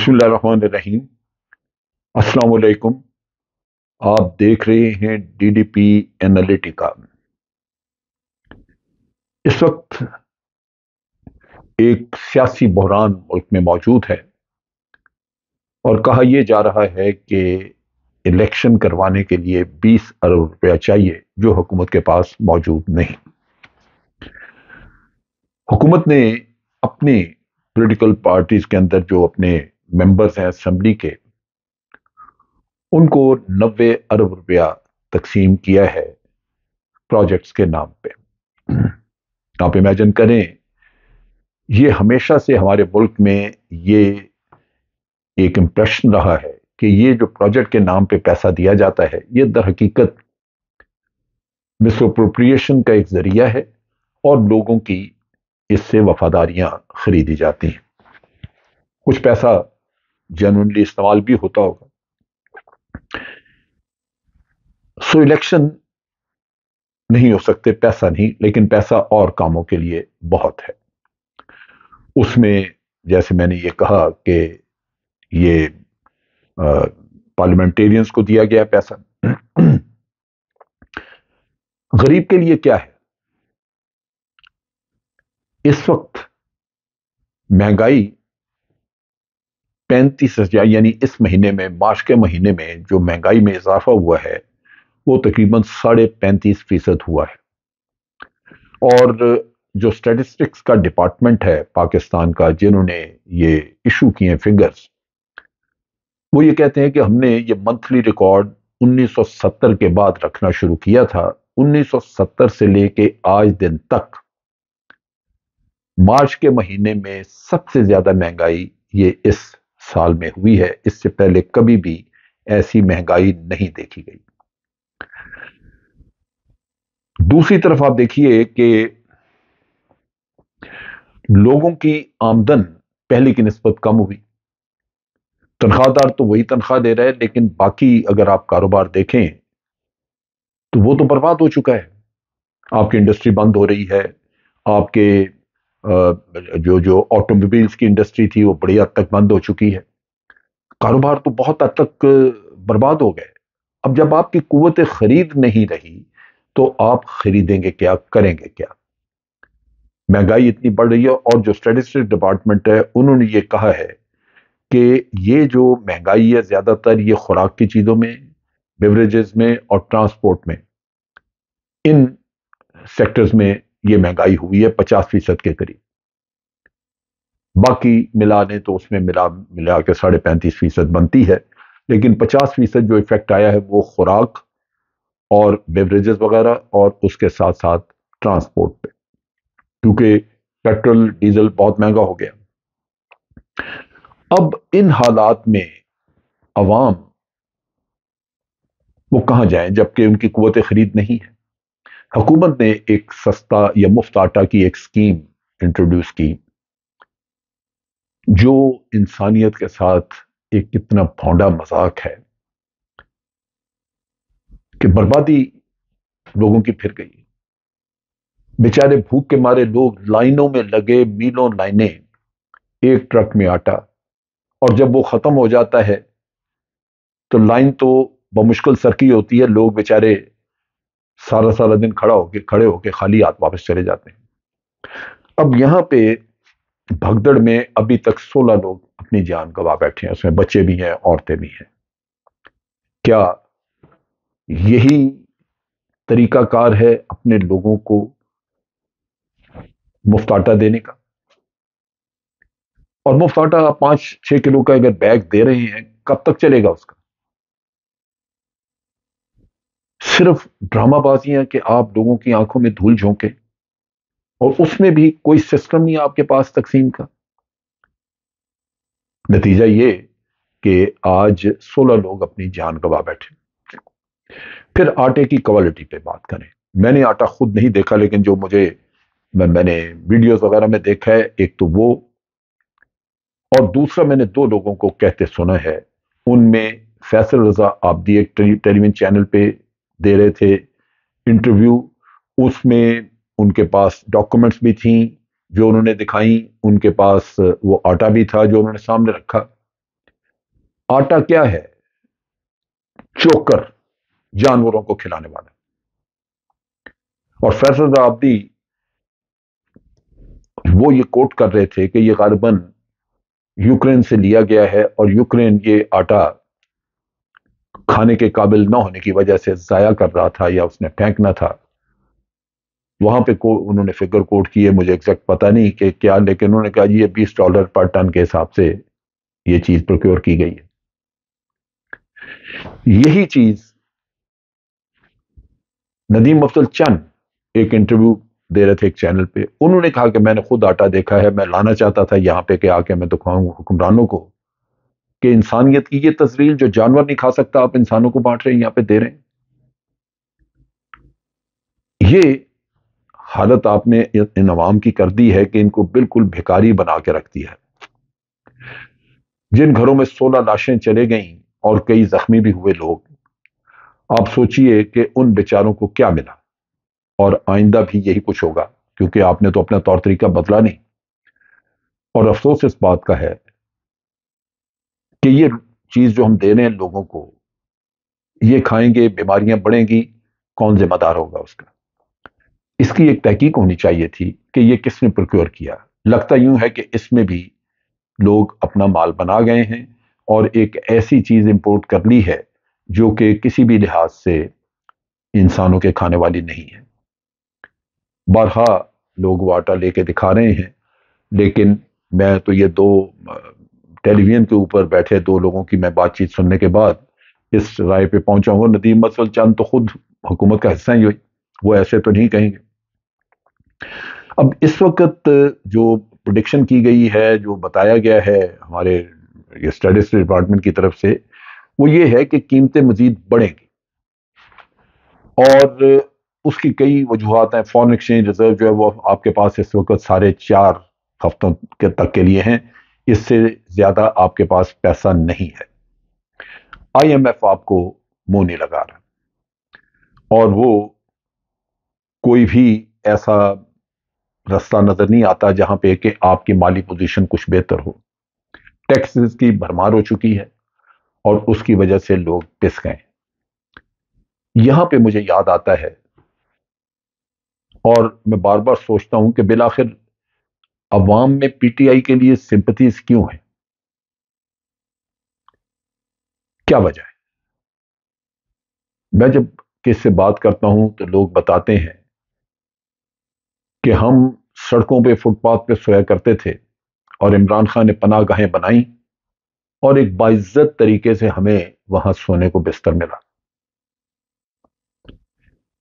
بسم اللہ الرحمن الرحیم۔ السلام علیکم۔ آپ دیکھ رہے ہیں ڈی ڈی پی اینالیٹیکا۔ اس وقت ایک سیاسی بحران ملک میں موجود ہے اور کہا یہ جا رہا ہے کہ الیکشن کروانے کے لیے 20 ارب روپیہ چاہیے جو حکومت کے پاس موجود نہیں۔ حکومت نے اپنی پولیٹیکل پارٹیز کے اندر جو اپنے ممبرز ہیں اسمبلی کے، ان کو 90 ارب روپیہ تقسیم کیا ہے پروجیکٹس کے نام پہ۔ آپ امیجن کریں، یہ ہمیشہ سے ہمارے ملک میں یہ ایک امپریشن رہا ہے کہ یہ جو پروجیکٹ کے نام پہ پیسہ دیا جاتا ہے یہ در حقیقت مس اپروپریشن کا ایک ذریعہ ہے اور لوگوں کی اس سے وفاداریاں خریدی جاتی ہیں۔ کچھ پیسہ جینوئنلی استعمال بھی ہوتا ہوگا۔ سو الیکشن نہیں ہو سکتے، پیسہ نہیں، لیکن پیسہ اور کاموں کے لیے بہت ہے۔ اس میں جیسے میں نے یہ کہا کہ یہ پارلیمنٹیرینز کو دیا گیا پیسہ۔ غریب کے لیے کیا ہے؟ اس وقت مہنگائی 35,000، یعنی اس مہینے میں، مارچ کے مہینے میں جو مہنگائی میں اضافہ ہوا ہے وہ تقریباً 35.5% ہوا ہے۔ اور جو اسٹیٹسٹکس کا ڈپارٹمنٹ ہے پاکستان کا، جنہوں نے یہ ایشو کیے فگرز، وہ یہ کہتے ہیں کہ ہم نے یہ منتھلی ریکارڈ 1970 کے بعد رکھنا شروع کیا تھا۔ 1970 سے لے کے آج دن تک مارچ کے مہینے میں سب سے زیادہ مہنگائی یہ اس سال میں ہوئی ہے۔ اس سے پہلے کبھی بھی ایسی مہنگائی نہیں دیکھی گئی۔ دوسری طرف آپ دیکھیے کہ لوگوں کی آمدن پہلے کی نسبت کم ہوئی۔ تنخواہ دار تو وہی تنخواہ دے رہے ہیں، لیکن باقی اگر آپ کاروبار دیکھیں تو وہ تو برباد ہو چکا ہے۔ آپ کی انڈسٹری بند ہو رہی ہے، آپ کے جو آٹو موبائلز کی انڈسٹری تھی وہ بڑی حد تک بند ہو چکی ہے۔ کاروبار تو بہت حد تک برباد ہو گئے۔ اب جب آپ کی قوت خرید نہیں رہی تو آپ خریدیں گے کیا، کریں گے کیا؟ مہنگائی اتنی بڑھ رہی ہے، اور جو اسٹیٹسٹکس ڈپارٹمنٹ ہے انہوں نے یہ کہا ہے کہ یہ جو مہنگائی ہے زیادہ تر یہ خوراک کی چیزوں میں، بیوریجز میں اور ٹرانسپورٹ میں، ان سیکٹرز میں یہ مہنگائی ہوئی ہے 50% کے قریب۔ باقی ملا لیں تو اس میں ملا کے 35.5% بنتی ہے، لیکن 50% جو ایفیکٹ آیا ہے وہ خوراک اور بیوریجز وغیرہ اور اس کے ساتھ ساتھ ٹرانسپورٹ پہ، کیونکہ پیٹرول ڈیزل بہت مہنگا ہو گیا۔ اب ان حالات میں عوام وہ کہاں جائیں جبکہ ان کی قوت خرید نہیں ہے؟ حکومت نے ایک سستا یا مفت آٹا کی ایک سکیم انٹروڈیوس کی جو انسانیت کے ساتھ ایک کتنا بھونڈا مذاق ہے کہ بربادی لوگوں کی پھر گئی۔ بیچارے بھوک کے مارے لوگ لائنوں میں لگے، میلوں لائنیں، ایک ٹرک میں آٹا، اور جب وہ ختم ہو جاتا ہے تو لائن تو بمشکل سرکی ہوتی ہے، لوگ بیچارے سارا دن کھڑے ہو کے خالی ہاتھ واپس چلے جاتے ہیں۔ اب یہاں پہ بھگدڑ میں ابھی تک 16 لوگ اپنی جان گنوا بیٹھے ہیں، اس میں بچے بھی ہیں، عورتیں بھی ہیں۔ کیا یہی طریقہ کار ہے اپنے لوگوں کو مفت آٹا دینے کا؟ اور مفت آٹا 5-6 کلو کا اگر بیگ دے رہے ہیں، کب تک چلے گا اس کا؟ صرف ڈرامہ بازی ہے کہ آپ لوگوں کی آنکھوں میں دھول جھونکے، اور اس میں بھی کوئی سسٹم نہیں آپ کے پاس تقسیم کا۔ نتیجہ یہ کہ آج 16 لوگ اپنی جان گنوا بیٹھے۔ پھر آٹے کی کوالٹی پہ بات کریں۔ میں نے آٹا خود نہیں دیکھا، لیکن جو میں نے ویڈیوز وغیرہ میں دیکھا ہے، ایک تو وہ، اور دوسرا میں نے 2 لوگوں کو کہتے سنا ہے۔ ان میں فیصل رضا آبدی ایک ٹیلی ویژن چینل پہ دے رہے تھے انٹرویو، اس میں ان کے پاس ڈاکومنٹس بھی تھیں جو انہوں نے دکھائیں، ان کے پاس وہ آٹا بھی تھا جو انہوں نے سامنے رکھا، آٹا کیا ہے؟ چوکر، جانوروں کو کھلانے والا. اور فیصل عابدی وہ یہ کوٹ کر رہے تھے کہ یہ غالباً یوکرین سے لیا گیا ہے، اور یوکرین یہ آٹا کھانے کے قابل نہ ہونے کی وجہ سے ضائع کر رہا تھا یا اس نے پھینکنا تھا. وہاں پہ انہوں نے فگر کوٹ کی ہے، مجھے ایگزیکٹ پتہ نہیں کہ کیا، لیکن انہوں نے کہا یہ $20 پر ٹن کے حساب سے یہ چیز پروکیور کی گئی ہے. یہی چیز ندیم مفضل چند ایک انٹرویو دے رہے تھے ایک چینل پہ، انہوں نے کہا کہ میں نے خود آٹا دیکھا ہے، میں لانا چاہتا تھا یہاں پہ کہ آ کے میں دکھاؤں حکمرانوں کو کہ انسانیت کی یہ تزریل جو جانور نہیں کھا سکتا آپ انسانوں کو بانٹ رہے ہیں، یہاں پہ دے رہے ہیں. یہ حالت آپ نے ان عوام کی کر دی ہے کہ ان کو بالکل بھکاری بنا کے رکھ دیا ہے. جن گھروں میں 16 لاشیں چلے گئیں اور کئی زخمی بھی ہوئے لوگ، آپ سوچئے کہ ان بیچاروں کو کیا ملا، اور آئندہ بھی یہی کچھ ہوگا کیونکہ آپ نے تو اپنا طور طریقہ بدلا نہیں. اور افسوس اس بات کا ہے کہ یہ چیز جو ہم دے رہے ہیں لوگوں کو، یہ کھائیں گے بیماریاں بڑھیں گی، کون ذمہ دار ہوگا اس کا؟ اس کی ایک تحقیق ہونی چاہیے تھی کہ یہ کس نے پروکیور کیا. لگتا یوں ہے کہ اس میں بھی لوگ اپنا مال بنا گئے ہیں اور ایک ایسی چیز امپورٹ کر لی ہے جو کہ کسی بھی لحاظ سے انسانوں کے کھانے والی نہیں ہے. بارہا لوگ وہ آٹا لے کے دکھا رہے ہیں، لیکن میں تو یہ ٹیلی ویژن کے اوپر بیٹھے دو لوگوں کی میں بات چیت سننے کے بعد اس رائے پہ پہنچا ہوں. ندیم مفضل چند تو خود حکومت کا حصہ ہی ہوئی، وہ ایسے تو نہیں کہیں گے. اب اس وقت جو پروڈکشن کی گئی ہے، جو بتایا گیا ہے ہمارے یہ اسٹیٹسٹکس ڈپارٹمنٹ کی طرف سے، وہ یہ ہے کہ قیمتیں مزید بڑھیں گی، اور اس کی کئی وجوہات ہیں. فارن ایکسچینج ریزرو جو ہے وہ آپ کے پاس اس وقت 4.5 ہفتوں تک کے لیے ہیں، اس سے زیادہ آپ کے پاس پیسہ نہیں ہے. آئی ایم ایف آپ کو منہ نہیں لگا رہا، اور وہ کوئی بھی ایسا رستہ نظر نہیں آتا جہاں پہ کہ آپ کی مالی پوزیشن کچھ بہتر ہو. ٹیکسز کی بھرمار ہو چکی ہے اور اس کی وجہ سے لوگ پس گئے. یہاں پہ مجھے یاد آتا ہے اور میں بار بار سوچتا ہوں کہ بالآخر عوام میں پی ٹی آئی کے لیے سمپتیز کیوں ہیں؟ کیا وجہ ہے؟ میں جب کس سے بات کرتا ہوں تو لوگ بتاتے ہیں کہ ہم سڑکوں پہ فٹ پاتھ پہ سویا کرتے تھے اور عمران خان نے پناہ گاہیں بنائیں اور ایک باعزت طریقے سے ہمیں وہاں سونے کو بستر ملا.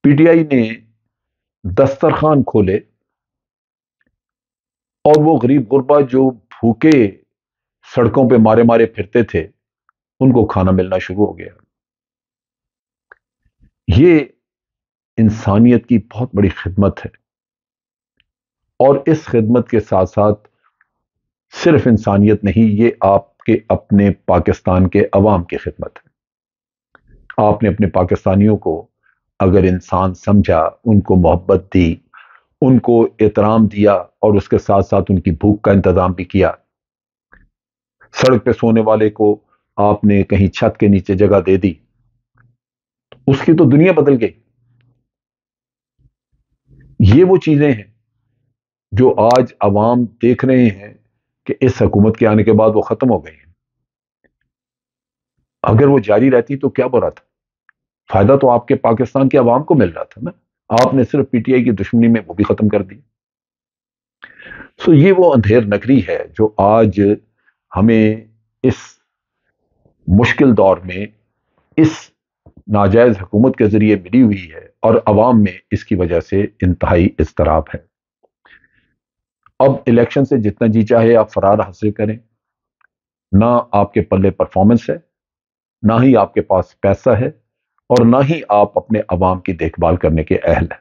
پی ٹی آئی نے دسترخوان کھولے اور وہ غریب غربا جو بھوکے سڑکوں پہ مارے مارے پھرتے تھے ان کو کھانا ملنا شروع ہو گیا. یہ انسانیت کی بہت بڑی خدمت ہے، اور اس خدمت کے ساتھ ساتھ صرف انسانیت نہیں، یہ آپ کے اپنے پاکستان کے عوام کی خدمت ہے. آپ نے اپنے پاکستانیوں کو اگر انسان سمجھا، ان کو محبت دی، ان کو احترام دیا، اور اس کے ساتھ ساتھ ان کی بھوک کا انتظام بھی کیا. سڑک پہ سونے والے کو آپ نے کہیں چھت کے نیچے جگہ دے دی، اس کی تو دنیا بدل گئی. یہ وہ چیزیں ہیں جو آج عوام دیکھ رہے ہیں کہ اس حکومت کے آنے کے بعد وہ ختم ہو گئی ہیں. اگر وہ جاری رہتی تو کیا برا تھا؟ فائدہ تو آپ کے پاکستان کے عوام کو مل رہا تھا نا. آپ نے صرف پی ٹی آئی کی دشمنی میں وہ بھی ختم کر دی. سو یہ وہ اندھیر نگری ہے جو آج ہمیں اس مشکل دور میں اس ناجائز حکومت کے ذریعے ملی ہوئی ہے، اور عوام میں اس کی وجہ سے انتہائی اضطراب ہے. اب الیکشن سے جتنا جی چاہے آپ فرار حاصل کریں، نہ آپ کے پلے پرفارمنس ہے، نہ ہی آپ کے پاس پیسہ ہے، اور نہ ہی آپ اپنے عوام کی دیکھ بھال کرنے کے اہل ہیں.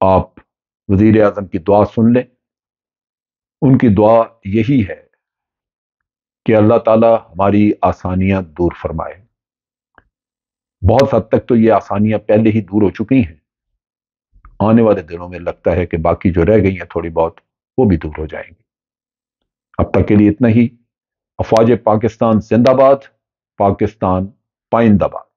آپ وزیر اعظم کی دعا سن لیں. ان کی دعا یہی ہے کہ اللہ تعالیٰ ہماری آسانیاں دور فرمائے. بہت حد تک تو یہ آسانیاں پہلے ہی دور ہو چکی ہیں، آنے والے دنوں میں لگتا ہے کہ باقی جو رہ گئی ہیں تھوڑی بہت وہ بھی دور ہو جائیں گی. اب تک کے لیے اتنا ہی. افواج پاکستان زندہ باد، پاکستان پائندہ باد۔